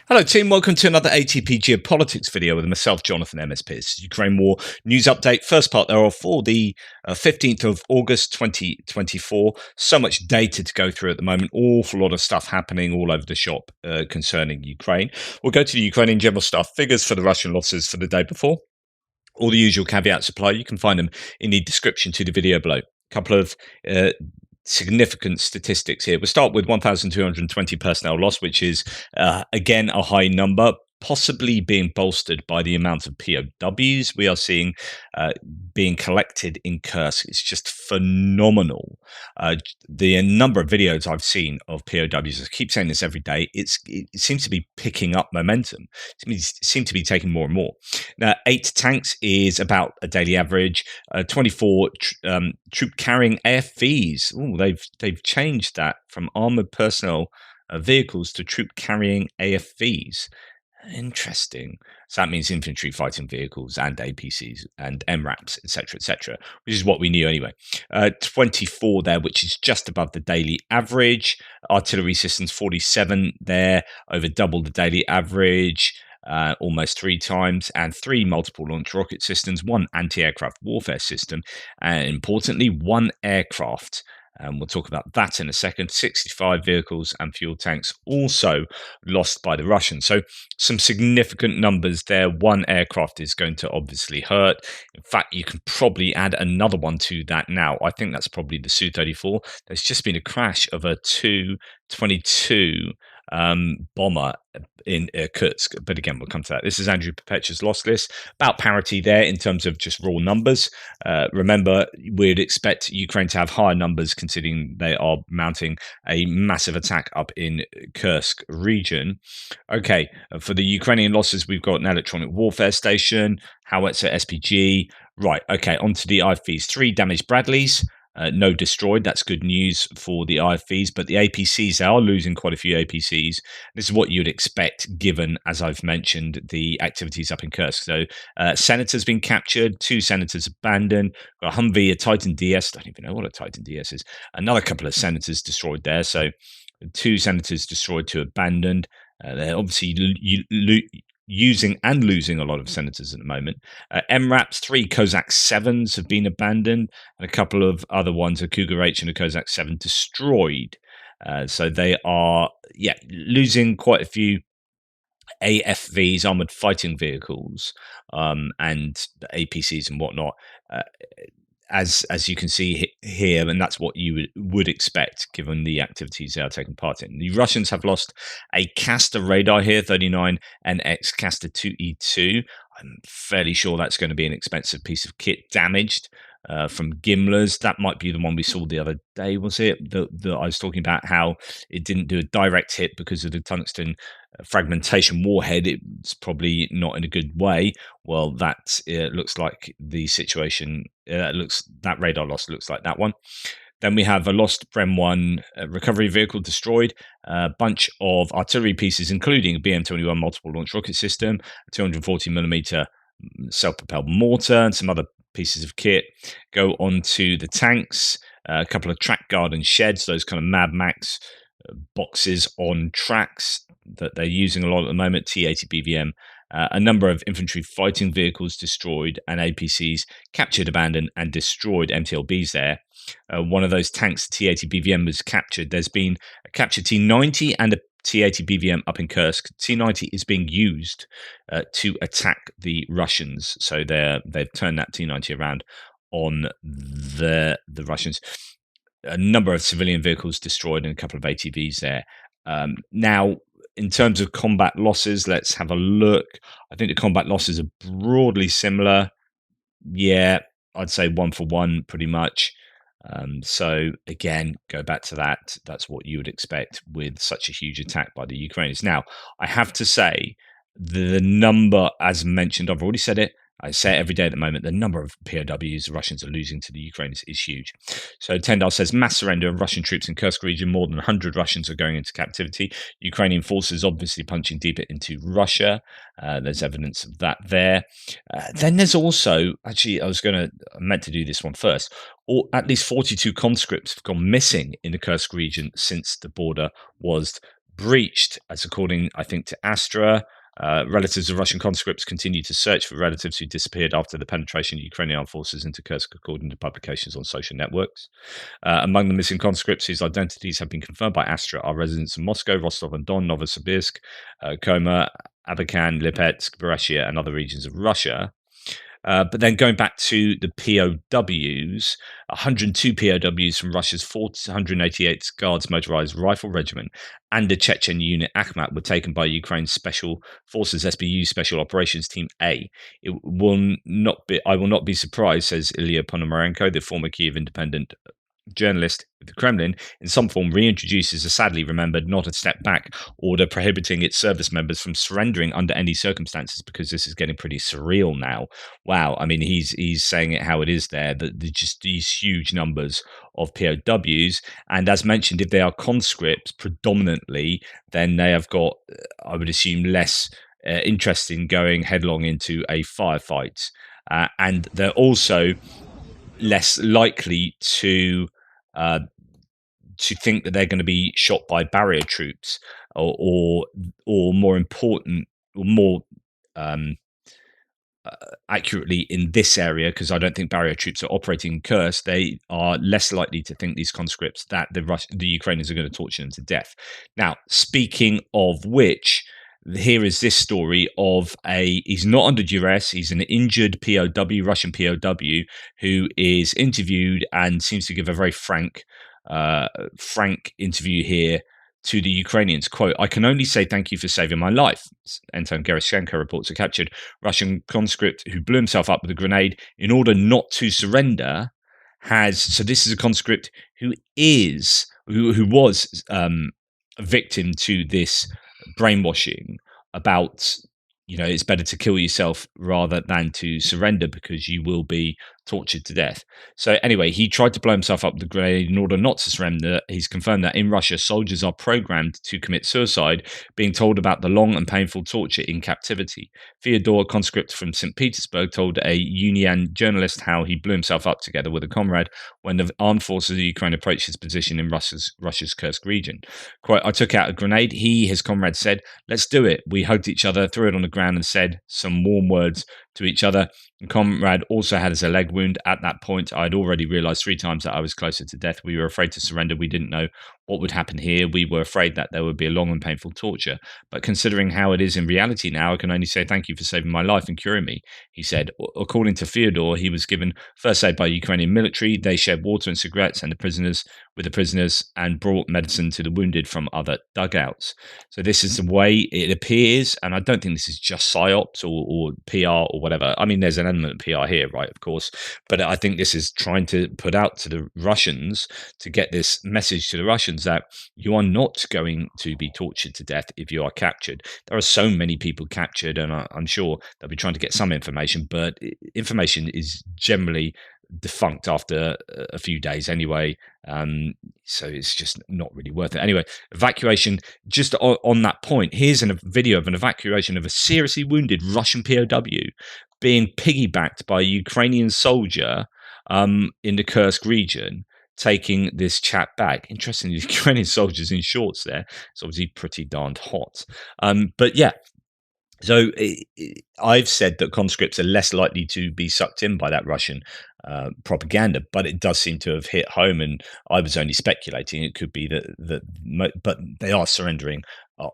Hello, team. Welcome to another ATP Geopolitics video with myself, Jonathan MSP. This is Ukraine War News Update. First part thereof for the 15th of August 2024. So much data to go through at the moment. Awful lot of stuff happening all over the shop concerning Ukraine. We'll go to the Ukrainian general stuff. Figures for the Russian losses for the day before. All the usual caveats apply. You can find them in the description to the video below. A couple of significant statistics here. We'll start with 1,220 personnel loss, which is, again, a high number, possibly being bolstered by the amount of POWs we are seeing being collected in Kursk. It's just phenomenal. The number of videos I've seen of POWs, I keep saying this every day, it seems to be picking up momentum. It seems to be taking more and more. Now, 8 tanks is about a daily average. 24 troop carrying AFVs. Oh, they've changed that from armored personnel vehicles to troop carrying AFVs. Interesting. So that means infantry fighting vehicles and APCs and MRAPs, etc., which is what we knew anyway. 24 there, which is just above the daily average. Artillery systems 47 there, over double the daily average. Almost 3 times, and 3 multiple launch rocket systems, 1 anti-aircraft warfare system, and importantly, 1 aircraft. And we'll talk about that in a second. 65 vehicles and fuel tanks also lost by the Russians. So some significant numbers there. 1 aircraft is going to obviously hurt. In fact, you can probably add another one to that now. I think that's probably the Su-34. There's just been a crash of a Tu-22 bomber in Kursk. But again, we'll come to that. This is Andrew Perpetua's loss list. About parity there in terms of just raw numbers. Remember, we'd expect Ukraine to have higher numbers considering they are mounting a massive attack up in Kursk region. Okay, for the Ukrainian losses, we've got an electronic warfare station, howitzer SPG. Right, okay, onto the IFVs. 3 damaged Bradleys. No destroyed. That's good news for the IFVs, but the APCs, they are losing quite a few APCs. This is what you'd expect given, as I've mentioned, the activities up in Kursk. So Senators been captured, 2 Senators abandoned, got a Humvee, a Titan DS, don't even know what a Titan DS is, another couple of Senators destroyed there. So 2 Senators destroyed, 2 abandoned. They're obviously using and losing a lot of Senators at the moment. MRAPs, 3 Kozak 7s have been abandoned, and a couple of other ones, a Cougar H and a Kozak 7, destroyed. So they are, losing quite a few AFVs, armored fighting vehicles, and APCs and whatnot. As you can see here, and that's what you would expect given the activities they are taking part in. The Russians have lost a Castor radar here, 39 NX Castor 2E2. I'm fairly sure that's going to be an expensive piece of kit damaged from Gimlers. That might be the one we saw the other day, was it? I was talking about how it didn't do a direct hit because of the tungsten fragmentation warhead. It's probably not in a good way. Well, that looks like the situation. That radar loss looks like that one. Then we have a lost Brem-1 recovery vehicle destroyed, a bunch of artillery pieces, including a BM-21 multiple launch rocket system, a 240mm self-propelled mortar, and some other pieces of kit. Go on to the tanks, a couple of track guard and sheds, those kind of Mad Max boxes on tracks that they're using a lot at the moment, T-80 BVM. A number of infantry fighting vehicles destroyed, and APCs captured, abandoned, and destroyed MTLBs there. One of those tanks, T-80 BVM, was captured. There's been a captured T-90 and a T-80 BVM up in Kursk. T-90 is being used to attack the Russians, so they've turned that T-90 around on the Russians. A number of civilian vehicles destroyed and a couple of ATVs there. Now, in terms of combat losses, let's have a look. I think the combat losses are broadly similar. Yeah, I'd say 1 for 1 pretty much. So again, go back to that. That's what you would expect with such a huge attack by the Ukrainians. Now, I have to say the number, as mentioned, I've already said it. I say it every day at the moment, the number of POWs the Russians are losing to the Ukrainians is huge. So Tendal says, mass surrender of Russian troops in Kursk region, more than 100 Russians are going into captivity. Ukrainian forces obviously punching deeper into Russia. There's evidence of that there. Then there's also, actually, I meant to do this one first, or at least 42 conscripts have gone missing in the Kursk region since the border was breached, as according, I think, to Astra. Relatives of Russian conscripts continue to search for relatives who disappeared after the penetration of Ukrainian armed forces into Kursk, according to publications on social networks. Among the missing conscripts whose identities have been confirmed by Astra are residents of Moscow, Rostov-on-Don, Novosibirsk, Koma, Abakan, Lipetsk, Buryatia, and other regions of Russia. But then going back to the POWs, 102 POWs from Russia's 488th Guards Motorized Rifle Regiment and the Chechen unit Akhmat were taken by Ukraine's Special Forces SBU Special Operations Team A. I will not be surprised, says Ilya Ponomarenko, the former Kiev Independent journalist with the Kremlin, in some form reintroduces a sadly remembered not a step back order prohibiting its service members from surrendering under any circumstances, because this is getting pretty surreal now. Wow, I mean, he's saying it how it is there, that just these huge numbers of POWs, and as mentioned, if they are conscripts predominantly, then they have got, I would assume, less interest in going headlong into a firefight, and they're also less likely uh, to think that they're going to be shot by barrier troops, or more important, or more um, accurately in this area, because I don't think barrier troops are operating in Kursk, they are less likely to think, these conscripts, that the Ukrainians are going to torture them to death. Now, speaking of which, here is this story of he's not under duress, he's an injured POW, Russian POW, who is interviewed and seems to give a very frank interview here to the Ukrainians. Quote, "I can only say thank you for saving my life." Anton Gerashenko reports a captured Russian conscript who blew himself up with a grenade in order not to surrender. So this is a conscript who was a victim to this brainwashing about, it's better to kill yourself rather than to surrender because you will be tortured to death. So anyway, he tried to blow himself up with a grenade in order not to surrender. He's confirmed that in Russia, soldiers are programmed to commit suicide, being told about the long and painful torture in captivity. Fyodor, conscript from St. Petersburg, told a Union journalist how he blew himself up together with a comrade when the armed forces of Ukraine approached his position in Russia's Kursk region. Quote, "I took out a grenade. His comrade said, 'Let's do it.' We hugged each other, threw it on the ground, and said some warm words to each other. The comrade also had a leg wound. At that point, I had already realized 3 times that I was closer to death. We were afraid to surrender. We didn't know what would happen here. We were afraid that there would be a long and painful torture. But considering how it is in reality now, I can only say thank you for saving my life and curing me," he said. According to Fyodor, he was given first aid by Ukrainian military. They shared water and cigarettes with the prisoners and brought medicine to the wounded from other dugouts. So this is the way it appears, and I don't think this is just psyops or PR or whatever. I mean, there's an element of PR here, right, of course, but I think this is trying to put out to the Russians, to get this message to the Russians that you are not going to be tortured to death if you are captured. There are so many people captured, and I'm sure they'll be trying to get some information, but information is generally defunct after a few days anyway, so it's just not really worth it. Anyway, evacuation, just on that point, here's a video of an evacuation of a seriously wounded Russian POW being piggybacked by a Ukrainian soldier in the Kursk region, taking this chap back. Interestingly, the Ukrainian soldiers in shorts there. It's obviously pretty darned hot. But yeah, so I've said that conscripts are less likely to be sucked in by that Russian propaganda, but it does seem to have hit home. And I was only speculating; it could be but they are surrendering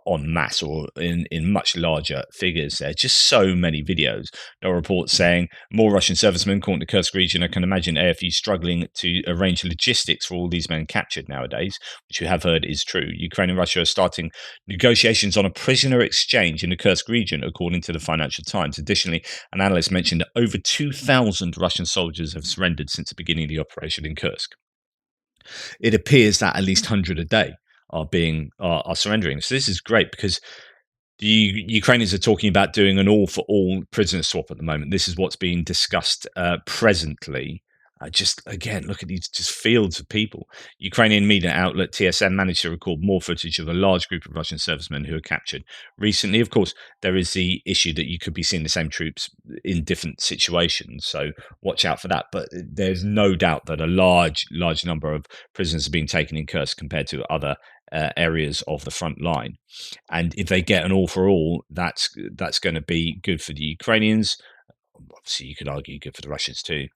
en masse, or in much larger figures. There are just so many videos. There are reports saying more Russian servicemen caught in the Kursk region. I can imagine AFU struggling to arrange logistics for all these men captured nowadays, which we have heard is true. Ukraine and Russia are starting negotiations on a prisoner exchange in the Kursk region, according to the Financial Times. Additionally, an analyst mentioned that over 2,000 Russian soldiers have surrendered since the beginning of the operation in Kursk. It appears that at least 100 a day are surrendering. So this is great, because the Ukrainians are talking about doing an all-for-all prisoner swap at the moment. This is what's being discussed presently. Just again, look at these just fields of people. Ukrainian media outlet TSN managed to record more footage of a large group of Russian servicemen who were captured recently. Of course, there is the issue that you could be seeing the same troops in different situations, so watch out for that. But there's no doubt that a large number of prisoners are being taken in Kursk compared to other areas of the front line. And if they get an all for all, that's going to be good for the Ukrainians. Obviously, you could argue good for the Russians too.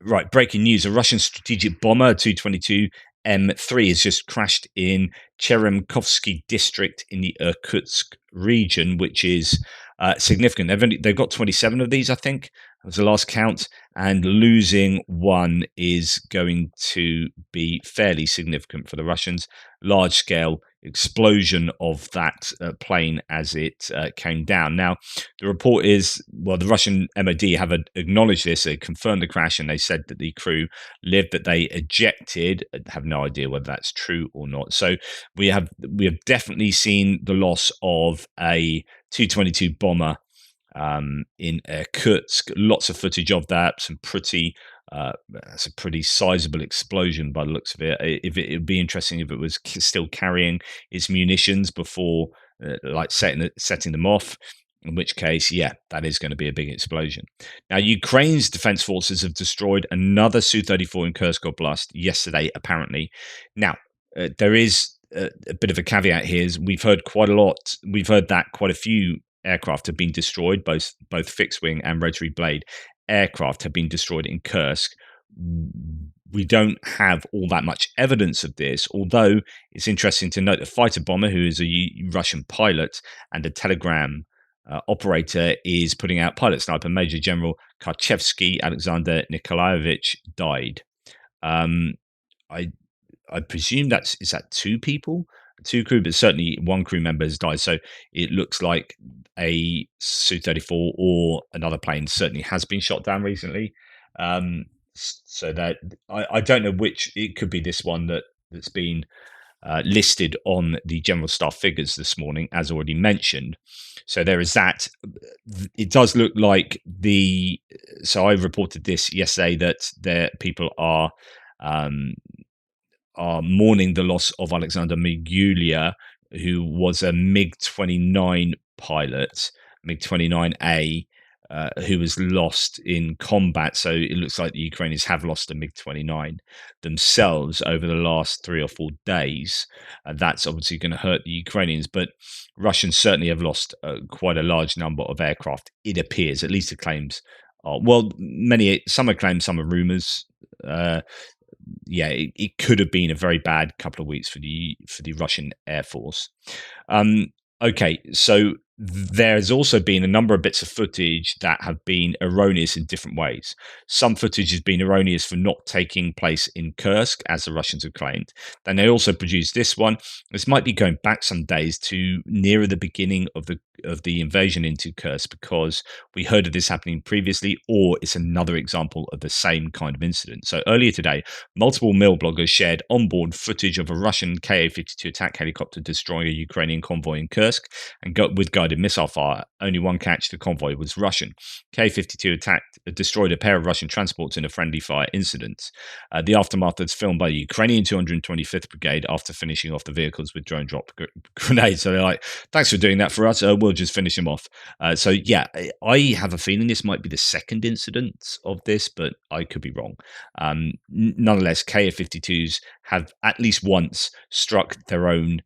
Right, breaking news: a Russian strategic bomber, 222 M3, has just crashed in Cheremkovsky district in the Irkutsk region, which is significant. They've got 27 of these, I think. That was the last count, and losing one is going to be fairly significant for the Russians. Large scale explosion of that plane as it came down. Now, the report is, well, the Russian MOD have acknowledged this, they confirmed the crash, and they said that the crew lived, that they ejected. I have no idea whether that's true or not. So we have definitely seen the loss of a 222 bomber in Irkutsk. Lots of footage of that. That's a pretty sizable explosion by the looks of it. It would be interesting if it was still carrying its munitions before, like setting them off. In which case, yeah, that is going to be a big explosion. Now, Ukraine's defense forces have destroyed another Su-34 in Kursk Oblast yesterday, apparently. Now, there is a bit of a caveat here. Is we've heard quite a lot. We've heard that quite a few aircraft have been destroyed, both fixed wing and rotary blade aircraft have been destroyed in Kursk. We don't have all that much evidence of this, although it's interesting to note a fighter bomber who is a Russian pilot and a Telegram operator is putting out pilot sniper. Major General Karchevsky Alexander Nikolaevich died. I presume is that two people, two crew, but certainly one crew member has died. So it looks like a Su-34 or another plane certainly has been shot down recently. So that I don't know which. It could be this one that's been listed on the general staff figures this morning, as already mentioned. So there is that. It does look like So I reported this yesterday that people are mourning the loss of Alexander Migulia, who was a MiG-29 pilot, MiG-29A, who was lost in combat. So it looks like the Ukrainians have lost a MiG-29 themselves over the last 3 or 4 days. That's obviously going to hurt the Ukrainians, but Russians certainly have lost quite a large number of aircraft, it appears, at least the claims are. Well, some are claims, some are rumors. Yeah, it could have been a very bad couple of weeks for the Russian Air Force. Okay, so there's also been a number of bits of footage that have been erroneous in different ways. Some footage has been erroneous for not taking place in Kursk, as the Russians have claimed. Then they also produced this one. This might be going back some days to nearer the beginning of the invasion into Kursk, because we heard of this happening previously, or it's another example of the same kind of incident. So earlier today, multiple mill bloggers shared onboard footage of a Russian Ka-52 attack helicopter destroying a Ukrainian convoy in Kursk, and with guided missile fire. Only one catch: the convoy was Russian. Ka-52 destroyed a pair of Russian transports in a friendly fire incident. The aftermath was filmed by the Ukrainian 225th Brigade after finishing off the vehicles with drone drop grenades. So they're like, thanks for doing that for us. We'll just finish them off. So yeah, I have a feeling this might be the second incident of this, but I could be wrong. Nonetheless, Ka-52s have at least once struck their own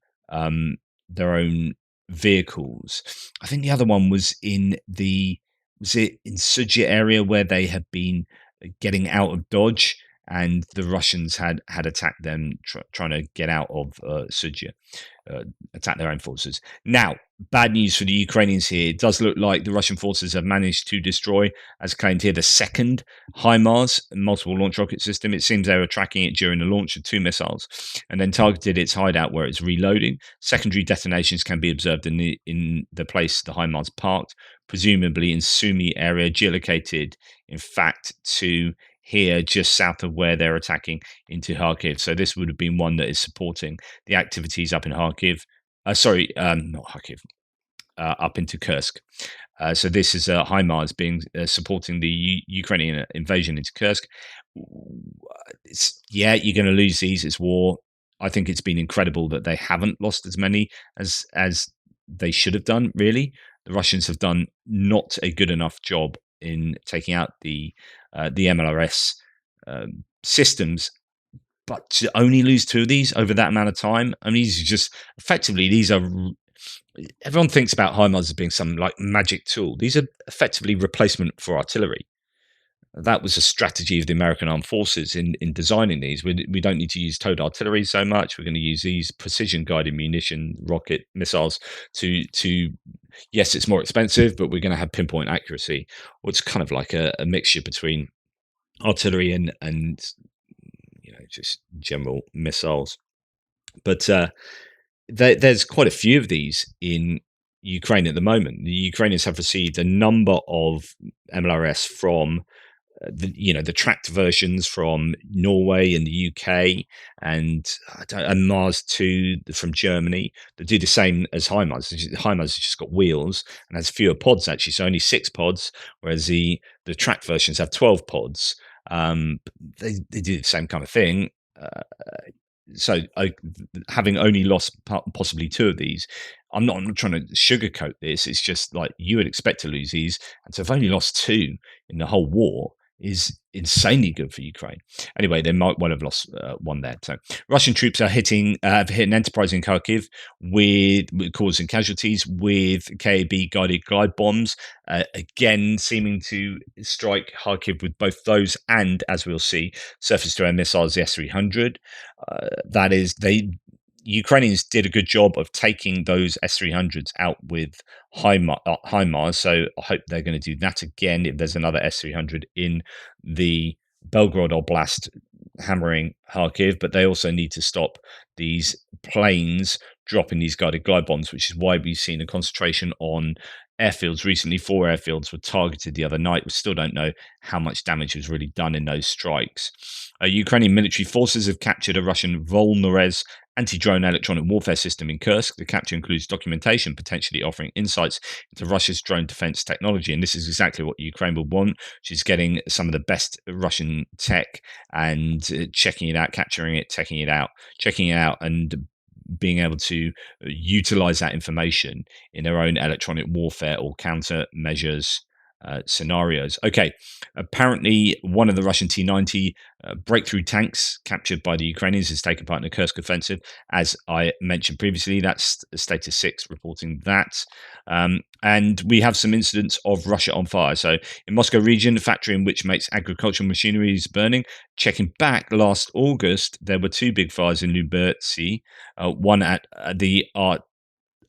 vehicles. I think the other one was in Sudzha area, where they had been getting out of Dodge, and the Russians had attacked them, trying to get out of Sudzha, attack their own forces. Now, bad news for the Ukrainians here. It does look like the Russian forces have managed to destroy, as claimed here, the second HIMARS multiple launch rocket system. It seems they were tracking it during the launch of 2 missiles and then targeted its hideout where it's reloading. Secondary detonations can be observed in the place the HIMARS parked, presumably in Sumy area, geolocated, in fact, to here just south of where they're attacking into Kharkiv. So this would have been one that is supporting the activities up in Kharkiv. Not Kharkiv, up into Kursk. So this is HIMARS being supporting the Ukrainian invasion into Kursk. You're going to lose these. It's war. I think it's been incredible that they haven't lost as many as they should have done, really. The Russians have done not a good enough job in taking out the MLRS systems but to only lose two of these over that amount of time, I mean, these are just effectively these are. Everyone thinks about HIMARS as being some like magic tool. These are effectively replacement for artillery. That was a strategy of the American Armed Forces in designing these. We don't need to use towed artillery so much. We're going to use these precision guided munition rocket missiles to yes, it's more expensive, but we're going to have pinpoint accuracy. Well, it's kind of like a mixture between artillery and just general missiles. But there's quite a few of these in Ukraine at the moment. The Ukrainians have received a number of MLRS from the tracked versions from Norway and the UK, and Mars 2 from Germany that do the same as HIMARS. HIMARS has just got wheels and has fewer pods actually, so only 6 pods, whereas the tracked versions have 12 pods. They do the same kind of thing. So having only lost possibly two of these, I'm not trying to sugarcoat this. It's just like you would expect to lose these, and so I've only lost two in the whole war is insanely good for Ukraine. Anyway, they might well have lost one there. So Russian troops are have hit an enterprise in Kharkiv with causing casualties with KAB guided glide bombs. Again, seeming to strike Kharkiv with both those and, as we'll see, surface-to-air missiles, the S-300. That is, Ukrainians did a good job of taking those S-300s out with HIMARS, so I hope they're going to do that again if there's another S-300 in the Belgorod Oblast hammering Kharkiv, but they also need to stop these planes dropping these guided glide bombs, which is why we've seen a concentration on airfields recently. 4 airfields were targeted the other night. We still don't know how much damage was really done in those strikes. Ukrainian military forces have captured a Russian Volnorez anti-drone electronic warfare system in Kursk. The capture includes documentation potentially offering insights into Russia's drone defense technology, and this is exactly what Ukraine would want. She's getting some of the best Russian tech and checking it out, capturing it, checking it out, and being able to utilize that information in their own electronic warfare or countermeasures scenarios. Okay, apparently one of the Russian T-90 breakthrough tanks captured by the Ukrainians has taken part in the Kursk offensive. As I mentioned previously, that's Status 6 reporting that. And we have some incidents of Russia on fire. So in Moscow region, the factory in which makes agricultural machinery is burning. Checking back last August, there were 2 big fires in Lyubetsy, one at the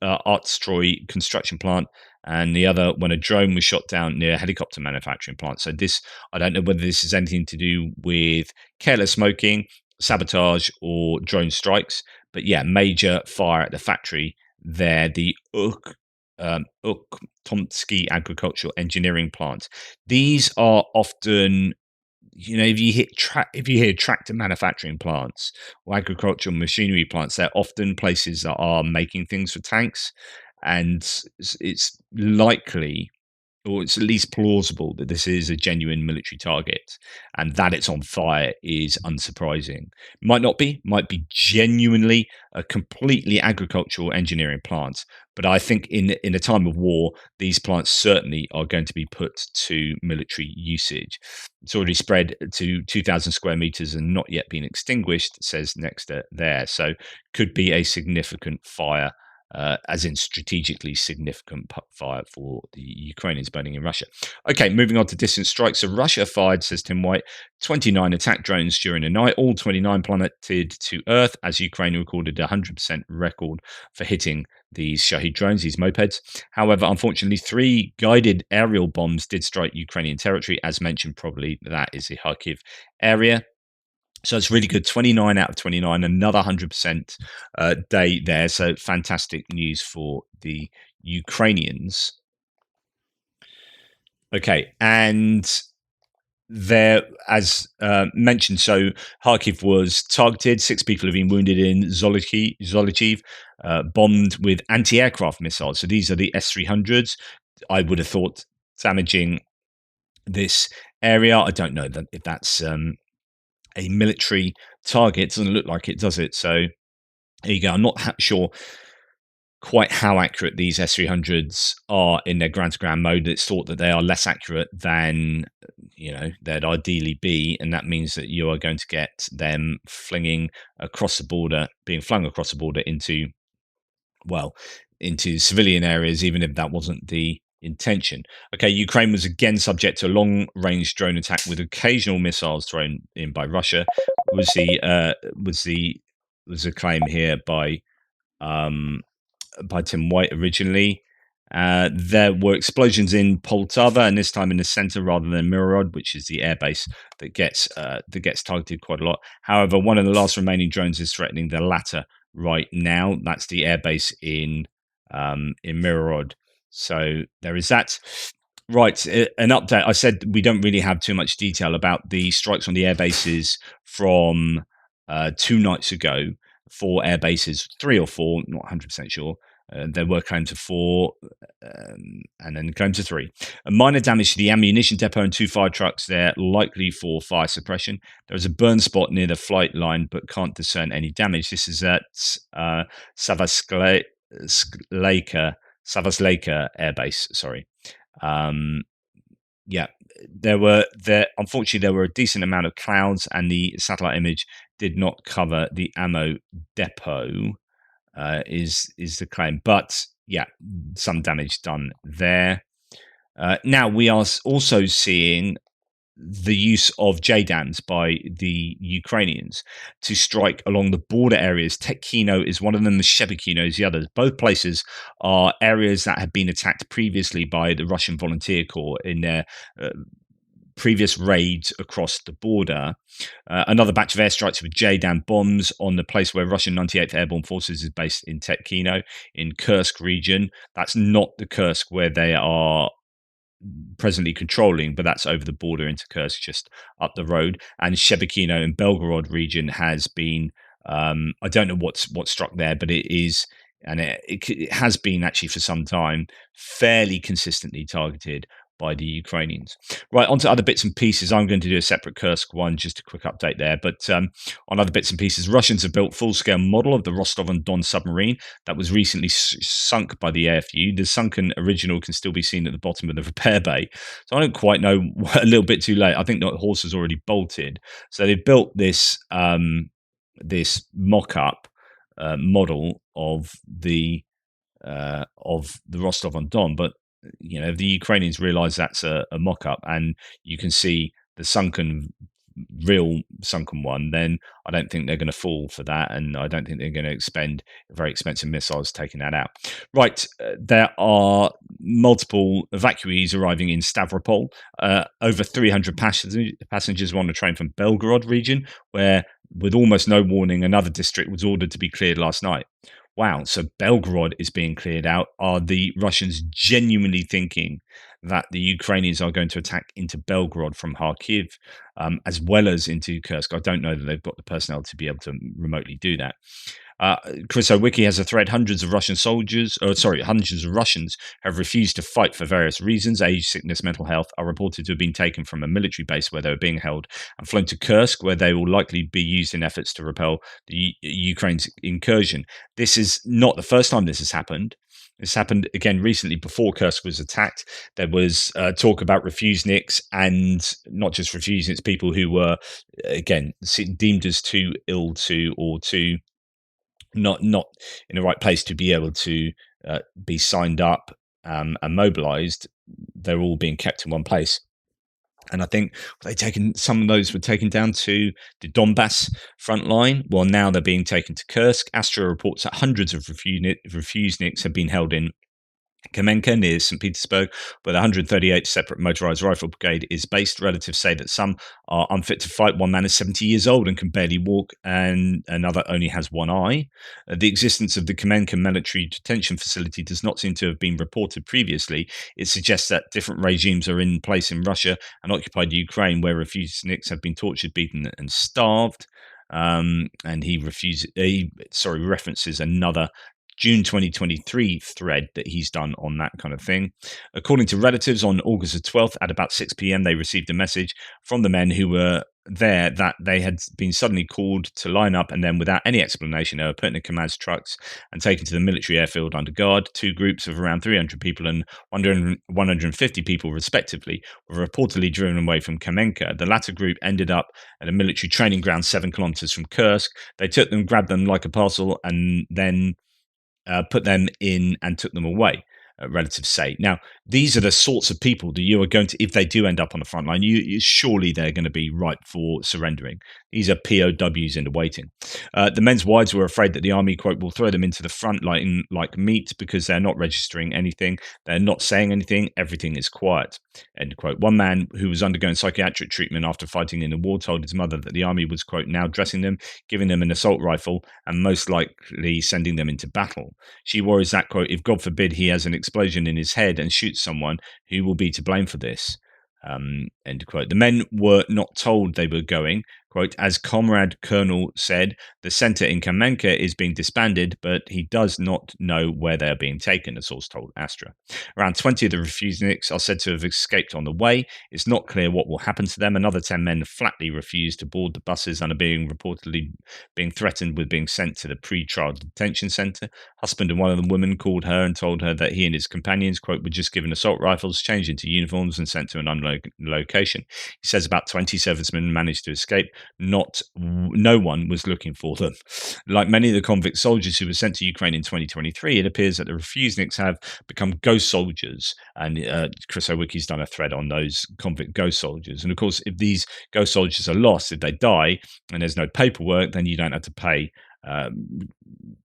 Artstroy construction plant, and the other when a drone was shot down near a helicopter manufacturing plant. So this, I don't know whether this has anything to do with careless smoking, sabotage, or drone strikes, but yeah, major fire at the factory there, the Tomsky agricultural engineering plant. These are often, if you hear tractor manufacturing plants or agricultural machinery plants, they're often places that are making things for tanks, and it's likely, or it's at least plausible, that this is a genuine military target, and that it's on fire is unsurprising. Might be genuinely a completely agricultural engineering plant, but I think in a time of war, these plants certainly are going to be put to military usage. It's already spread to 2,000 square meters and not yet been extinguished, says next there. So could be a significant fire, as in strategically significant fire for the Ukrainians burning in Russia. Okay, moving on to distant strikes. So Russia fired, says Tim White, 29 attack drones during the night. All 29 plummeted to Earth, as Ukraine recorded a 100% record for hitting these Shahid drones, these mopeds. However, unfortunately, 3 guided aerial bombs did strike Ukrainian territory. As mentioned, probably that is the Kharkiv area. So it's really good. 29 out of 29, another 100% day there. So fantastic news for the Ukrainians. Okay, and there, as mentioned, so Kharkiv was targeted. 6 people have been wounded in Zolochiv, bombed with anti-aircraft missiles. So these are the S-300s. I would have thought damaging this area. I don't know if that's a military target. Doesn't look like it, does it? So there you go. I'm not sure quite how accurate these S-300s are in their ground-to-ground mode. It's thought that they are less accurate than they'd ideally be, and that means that you are going to get them being flung across the border into civilian areas, even if that wasn't the intention. Okay, Ukraine was again subject to a long-range drone attack with occasional missiles thrown in by Russia. Was the claim here um, by Tim White originally. There were explosions in Poltava, and this time in the center rather than Mirorod, which is the airbase that gets targeted quite a lot. However, one of the last remaining drones is threatening the latter right now. That's the airbase in Mirorod. So there is that. Right, an update. I said we don't really have too much detail about the strikes on the air bases from 2 nights ago. 4 air bases, 3 or 4, not 100% sure. There were claims of 4, and then claims of 3. A minor damage to the ammunition depot and 2 fire trucks there, likely for fire suppression. There is a burn spot near the flight line, but can't discern any damage. This is at Savasleika Air Base. Sorry. Yeah, unfortunately there were a decent amount of clouds, and the satellite image did not cover the ammo depot. Is the claim, but yeah, some damage done there. Now we are also seeing the use of JDAMs by the Ukrainians to strike along the border areas. Tekkino is one of them, the Shebekino is the other. Both places are areas that had been attacked previously by the Russian Volunteer Corps in their previous raids across the border. Another batch of airstrikes with JDAM bombs on the place where Russian 98th Airborne Forces is based in Tekkino, in Kursk region. That's not the Kursk where they are presently controlling, but that's over the border into Kursk, just up the road. And Shebekino in Belgorod region has been, I don't know what's struck there, but it is, and it has been actually for some time, fairly consistently targeted by the Ukrainians. Right, on to other bits and pieces. I'm going to do a separate Kursk one, just a quick update there. But on other bits and pieces, Russians have built full-scale model of the Rostov-on-Don submarine that was recently sunk by the AFU. The sunken original can still be seen at the bottom of the repair bay. So I don't quite know, a little bit too late. I think the horse has already bolted. So they built this mock-up model of the Rostov-on-Don, but the Ukrainians realize that's a mock-up, and you can see the real sunken one, then I don't think they're going to fall for that, and I don't think they're going to expend very expensive missiles taking that out. Right, there are multiple evacuees arriving in Stavropol. Over 300 passengers were on a train from Belgorod region, where, with almost no warning, another district was ordered to be cleared last night. Wow, so Belgorod is being cleared out. Are the Russians genuinely thinking that the Ukrainians are going to attack into Belgorod from Kharkiv, as well as into Kursk? I don't know that they've got the personnel to be able to remotely do that. Chris Wiki has a thread. Hundreds of Russians have refused to fight for various reasons. Age, sickness, mental health are reported to have been taken from a military base where they were being held and flown to Kursk, where they will likely be used in efforts to repel the Ukraine's incursion. This is not the first time this has happened. This happened again recently before Kursk was attacked. There was talk about refuseniks, and not just refuseniks, people who were, again, deemed as too ill to, or too not in the right place to be able to be signed up and mobilized. They're all being kept in one place. And I think some of those were taken down to the Donbass front line. Well, now they're being taken to Kursk. Astra reports that hundreds of refuseniks have been held in Kamenka near St. Petersburg, where the 138th Separate Motorized Rifle Brigade is based. Relatives say that some are unfit to fight. One man is 70 years old and can barely walk, and another only has one eye. The existence of the Kamenka military detention facility does not seem to have been reported previously. It suggests that different regimes are in place in Russia and occupied Ukraine, where refuseniks have been tortured, beaten, and starved. And he references another June 2023 thread that he's done on that kind of thing. According to relatives, on August the 12th at about 6 p.m., they received a message from the men who were there that they had been suddenly called to line up, and then without any explanation, they were put in Kamaz trucks and taken to the military airfield under guard. Two groups of around 300 people and 150 people, respectively, were reportedly driven away from Kamenka. The latter group ended up at a military training ground 7 kilometers from Kursk. They took them, grabbed them like a parcel, and then put them in and took them away. Relatives say. Now, these are the sorts of people that you are going to, if they do end up on the front line, surely they're going to be ripe for surrendering. These are POWs in the waiting. The men's wives were afraid that the army, quote, will throw them into the front line like meat because they're not registering anything. They're not saying anything. Everything is quiet, end quote. One man who was undergoing psychiatric treatment after fighting in the war told his mother that the army was, quote, now dressing them, giving them an assault rifle, and most likely sending them into battle. She worries that, quote, if God forbid he has an explosion in his head and shoots someone, who will be to blame for this? End quote. The men were not told they were going. Quote, as Comrade Colonel said, the centre in Kamenka is being disbanded, but he does not know where they are being taken, a source told Astra. Around 20 of the refuseniks are said to have escaped on the way. It's not clear what will happen to them. Another 10 men flatly refused to board the buses and are reportedly being threatened with being sent to the pre-trial detention centre. Husband of one of the women called her and told her that he and his companions, quote, were just given assault rifles, changed into uniforms and sent to an unknown location. He says about 20 servicemen managed to escape. No one was looking for them. Like many of the convict soldiers who were sent to Ukraine in 2023, it appears that the refuseniks have become ghost soldiers. And Chris Owicki's done a thread on those convict ghost soldiers. And of course, if these ghost soldiers are lost, if they die and there's no paperwork, then you don't have to pay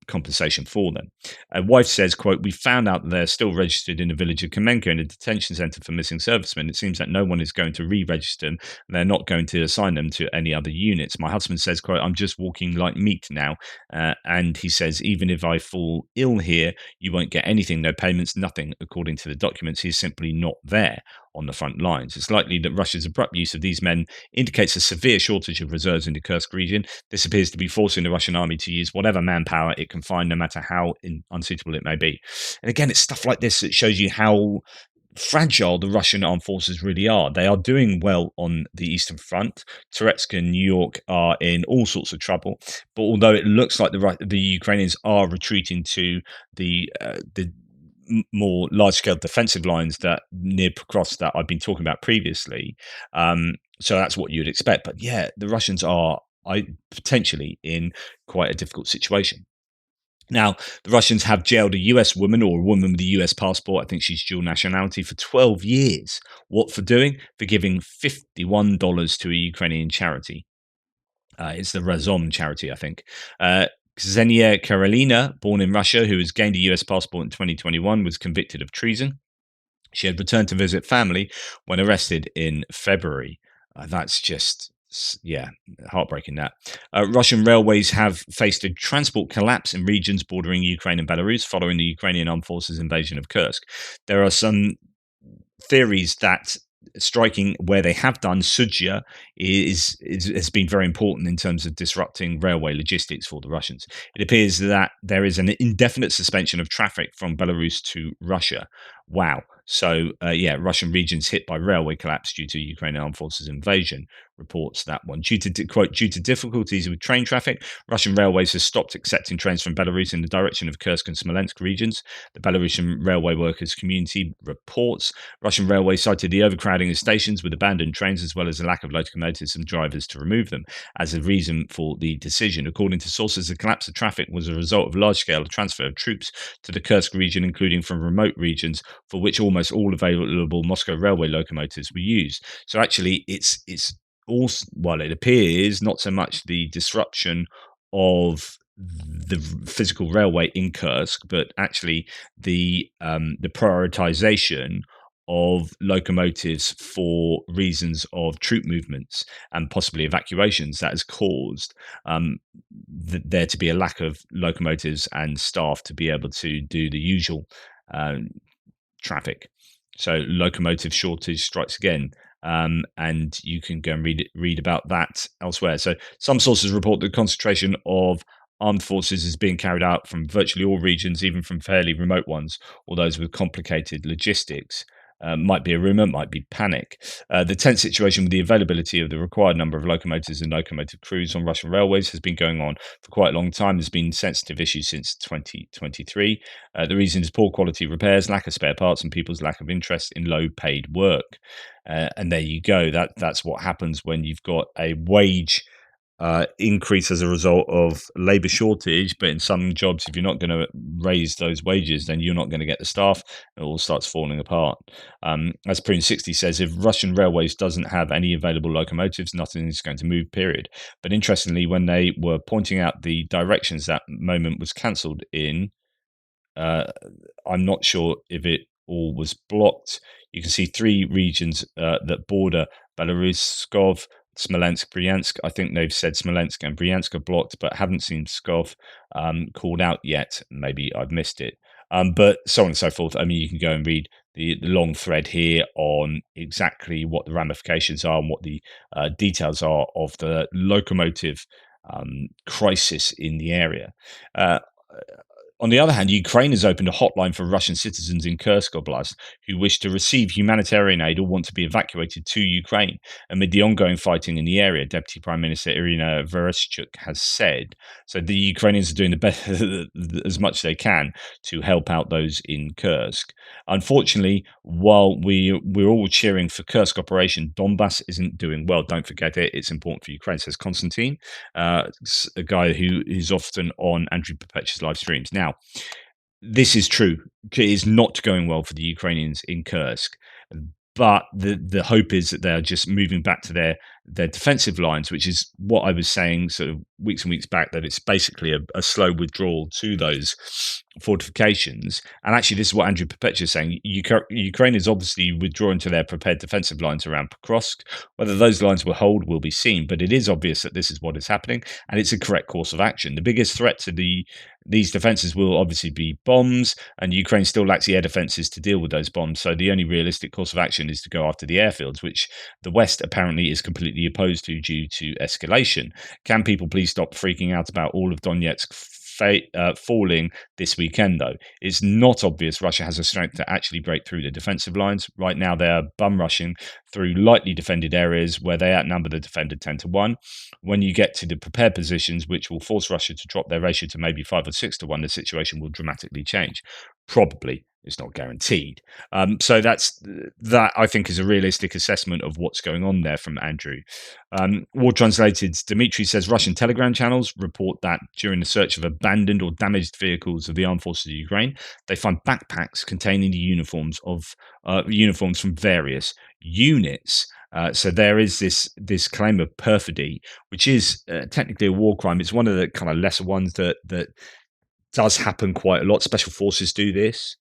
compensation for them. A wife says, quote, we found out that they're still registered in the village of Kamenka in a detention centre for missing servicemen. It seems that no one is going to re-register them. They're not going to assign them to any other units. My husband says, quote, I'm just walking like meat now. And he says, even if I fall ill here, you won't get anything, no payments, nothing. According to the documents, he's simply not there on the front lines. It's likely that Russia's abrupt use of these men indicates a severe shortage of reserves in the Kursk region. This appears to be forcing the Russian army to use whatever manpower it can find, no matter how unsuitable it may be. And again, it's stuff like this that shows you how fragile the Russian armed forces really are. They are doing well on the Eastern Front. Toretsk and New York are in all sorts of trouble. But although it looks like the Ukrainians are retreating to the more large-scale defensive lines that near Pokrovsk that I've been talking about previously. So that's what you'd expect. But yeah, the Russians are potentially in quite a difficult situation. Now, the Russians have jailed a US woman or a woman with a US passport. I think she's dual nationality for 12 years. What for doing? For giving $51 to a Ukrainian charity. It's the Razom charity, I think. Ksenia Karelina, born in Russia, who has gained a US passport in 2021, was convicted of treason. She had returned to visit family when arrested in February. That's just, yeah, heartbreaking that. Russian railways have faced a transport collapse in regions bordering Ukraine and Belarus following the Ukrainian armed forces invasion of Kursk. There are some theories that striking where they have done Sudzha has been very important in terms of disrupting railway logistics for the Russians. It appears that there is an indefinite suspension of traffic from Belarus to Russia. Wow. So, Russian regions hit by railway collapse due to Ukrainian armed forces invasion, reports that one. Due to difficulties with train traffic, Russian railways have stopped accepting trains from Belarus in the direction of Kursk and Smolensk regions. The Belarusian Railway Workers Community reports Russian railways cited the overcrowding of stations with abandoned trains as well as a lack of locomotives and drivers to remove them as a reason for the decision. According to sources, the collapse of traffic was a result of large-scale transfer of troops to the Kursk region, including from remote regions for which almost all available Moscow railway locomotives were used. So actually, it's also, well, it appears not so much the disruption of the physical railway in Kursk, but actually the prioritization of locomotives for reasons of troop movements and possibly evacuations that has caused there to be a lack of locomotives and staff to be able to do the usual traffic. So locomotive shortage strikes again. And you can go and read about that elsewhere. So some sources report the concentration of armed forces is being carried out from virtually all regions, even from fairly remote ones, or those with complicated logistics. Might be a rumor, might be panic. The tense situation with the availability of the required number of locomotives and locomotive crews on Russian railways has been going on for quite a long time. There's been sensitive issues since 2023. The reason is poor quality repairs, lack of spare parts, and people's lack of interest in low paid work. And there you go. That's what happens when you've got a wage increase as a result of labor shortage. But in some jobs, if you're not going to raise those wages, then you're not going to get the staff. It all starts falling apart. As Prune 60 says, if Russian Railways doesn't have any available locomotives, nothing is going to move, period. But interestingly, when they were pointing out the directions that moment was cancelled in, uh, I'm not sure if it all was blocked. You can see three regions that border Belaruskov, Smolensk, Bryansk. I think they've said Smolensk and Bryansk are blocked, but haven't seen Pskov called out yet. Maybe I've missed it. But so on and so forth. I mean, you can go and read the long thread here on exactly what the ramifications are and what the details are of the locomotive crisis in the area. Uh, on the other hand, Ukraine has opened a hotline for Russian citizens in Kursk Oblast who wish to receive humanitarian aid or want to be evacuated to Ukraine. Amid the ongoing fighting in the area, Deputy Prime Minister Irina Vereshchuk has said. So the Ukrainians are doing the best as much as they can to help out those in Kursk. Unfortunately, while we're all cheering for Kursk operation, Donbass isn't doing well. Don't forget it; it's important for Ukraine, says Konstantin, a guy who is often on Andrew Perpetua's live streams. Now, this is true. It is not going well for the Ukrainians in Kursk. But the hope is that they're just moving back to their defensive lines, which is what I was saying sort of weeks and weeks back, that it's basically a slow withdrawal to those fortifications. And actually, this is what Andrew Perpetua is saying. Ukraine is obviously withdrawing to their prepared defensive lines around Pokrovsk. Whether those lines will hold will be seen, but it is obvious that this is what is happening, and it's a correct course of action. The biggest threat to these defenses will obviously be bombs, and Ukraine still lacks the air defenses to deal with those bombs. So the only realistic course of action is to go after the airfields, which the West apparently is completely opposed to due to escalation. Can people please stop freaking out about all of Donetsk falling this weekend, though? It's not obvious Russia has the strength to actually break through the defensive lines. Right now, they are bum rushing through lightly defended areas where they outnumber the defender 10-1. When you get to the prepared positions, which will force Russia to drop their ratio to maybe 5 or 6-1, the situation will dramatically change. Probably. It's not guaranteed. So that I think is a realistic assessment of what's going on there from Andrew. War Translated, Dmitry says Russian Telegram channels report that during the search of abandoned or damaged vehicles of the armed forces of Ukraine, they find backpacks containing the uniforms from various units. So there is this claim of perfidy, which is technically a war crime. It's one of the kind of lesser ones that does happen quite a lot. Special forces do this.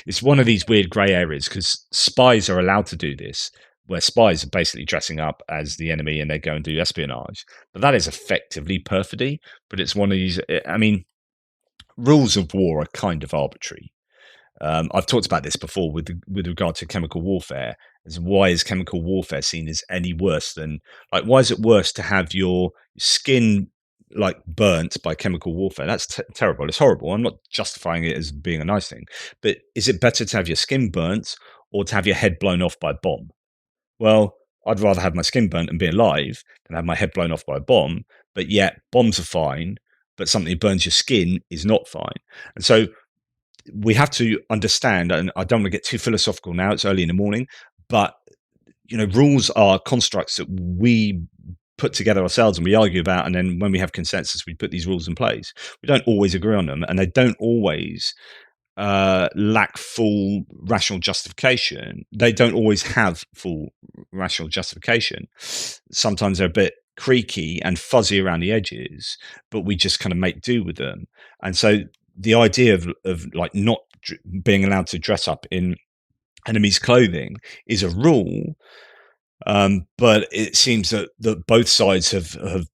It's one of these weird grey areas because spies are allowed to do this, where spies are basically dressing up as the enemy and they go and do espionage. But that is effectively perfidy. But it's one of these. I mean, rules of war are kind of arbitrary. I've talked about this before with regard to chemical warfare. As why is chemical warfare seen as any worse than, like, why is it worse to have your skin like burnt by chemical warfare? That's terrible. It's horrible. I'm not justifying it as being a nice thing, but is it better to have your skin burnt or to have your head blown off by a bomb? Well, I'd rather have my skin burnt and be alive than have my head blown off by a bomb. But yet, bombs are fine, but something that burns your skin is not fine. And so we have to understand, and I don't want to get too philosophical now, it's early in the morning, but rules are constructs that we put together ourselves and we argue about, and then when we have consensus, we put these rules in place. We don't always agree on them, and they don't always lack full rational justification. They don't always have full rational justification. Sometimes they're a bit creaky and fuzzy around the edges, but we just kind of make do with them. And so the idea of like not being allowed to dress up in enemy's clothing is a rule, but it seems that both sides have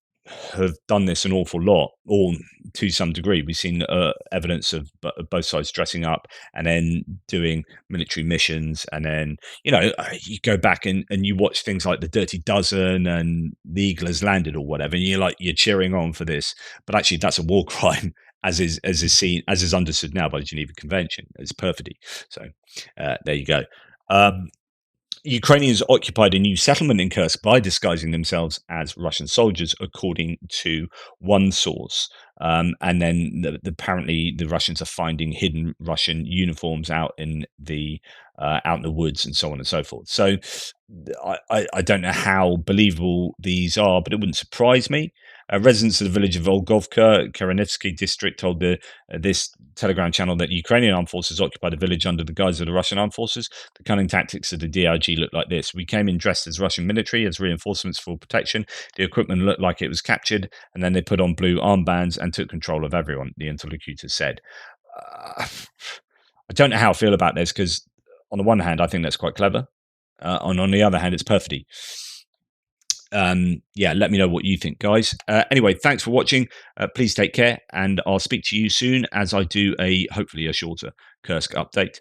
have done this an awful lot, or to some degree. We've seen evidence of both sides dressing up and then doing military missions. And then, you go back and you watch things like the Dirty Dozen and the Eagle has landed or whatever, and you're cheering on for this. But actually, that's a war crime. As is understood now by the Geneva Convention, as perfidy. So there you go. Ukrainians occupied a new settlement in Kursk by disguising themselves as Russian soldiers, according to one source. And then apparently the Russians are finding hidden Russian uniforms out in the woods and so on and so forth. So I don't know how believable these are, but it wouldn't surprise me. Residents of the village of Olgovka, Karanevsky district, told this Telegram channel that Ukrainian armed forces occupied a village under the guise of the Russian armed forces. The cunning tactics of the DRG looked like this. We came in dressed as Russian military, as reinforcements for protection. The equipment looked like it was captured, and then they put on blue armbands and took control of everyone, the interlocutor said. I don't know how I feel about this, because on the one hand, I think that's quite clever. And on the other hand, it's perfidy. Let me know what you think, guys. Anyway, thanks for watching. Please take care, and I'll speak to you soon as I do hopefully a shorter Kursk update.